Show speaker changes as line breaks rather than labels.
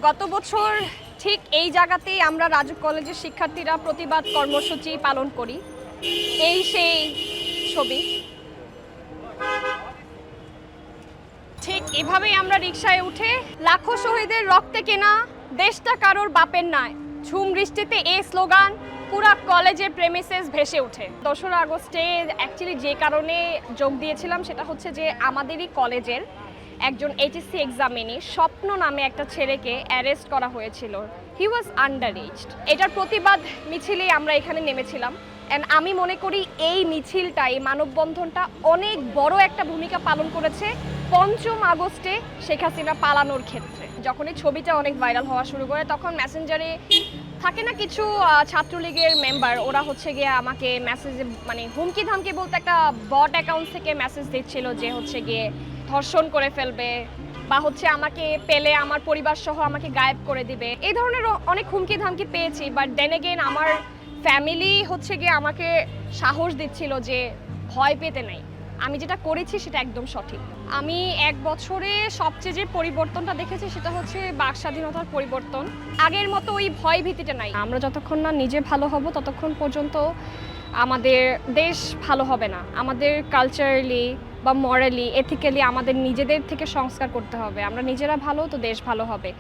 গত বছর ঠিক এই জায়গাতেই আমরা রাজু কলেজের শিক্ষার্থীরা প্রতিবাদ কর্মসূচি পালন করি। এই সেই ছবি। ঠিক এভাবেই আমরা রিকশায় উঠে লাখো শহীদের রক্তে কেনা দেশটা কারোর বাপের নয়, ঝুম বৃষ্টিতে এই স্লোগান পুরা কলেজের প্রেমিসেস ভেসে ওঠে। 2রা আগস্টে অ্যাকচুয়ালি যে কারণে যোগ দিয়েছিলাম সেটা হচ্ছে যে আমাদেরই কলেজের একজন এইচএসসি এক্সামিনি স্বপ্ন নামে একটা ছেলেকে অ্যারেস্ট করা হয়েছিল। হি ওয়াজ আন্ডার এজড। এটার প্রতিবাদ মিছিলেই আমরা এখানে নেমেছিলাম। অ্যান্ড আমি মনে করি এই মিছিলটা, এই মানববন্ধনটা অনেক বড় একটা ভূমিকা পালন করেছে 5 আগস্টে শেখ হাসিনা পালানোর ক্ষেত্রে। যখন এই ছবিটা অনেক ভাইরাল হওয়া শুরু করে তখন মেসেঞ্জারে থাকে না কিছু ছাত্রলীগের মেম্বার, ওরা হচ্ছে গিয়ে আমাকে মেসেজে মানে হুমকি ধামকি বলতে একটা বট অ্যাকাউন্ট থেকে মেসেজ দিচ্ছিল যে হচ্ছে গিয়ে ধর্ষণ করে ফেলবে বা হচ্ছে আমাকে পেলে আমার পরিবার সহ আমাকে গায়েব করে দিবে। এই ধরনের অনেক হুমকি ধামকি পেয়েছি, বাট দেন এগেইন আমার ফ্যামিলি হচ্ছে গিয়ে আমাকে সাহস দিচ্ছিল যে ভয় পেতে নাই, আমি যেটা করেছি সেটা একদম সঠিক। আমি 1 বছরে সবচেয়ে যে পরিবর্তনটা দেখেছি সেটা হচ্ছে বাক স্বাধীনতার পরিবর্তন। আগের মতো ওই ভয় ভীতিটা নাই। আমরা যতক্ষণ না নিজে ভালো হব ততক্ষণ পর্যন্ত আমাদের দেশ ভালো হবে না। আমাদের কালচারালি বা মরালি, এথিক্যালি আমাদের নিজেদের থেকে সংস্কার করতে হবে। আমরা নিজেরা ভালো তো দেশ ভালো হবে।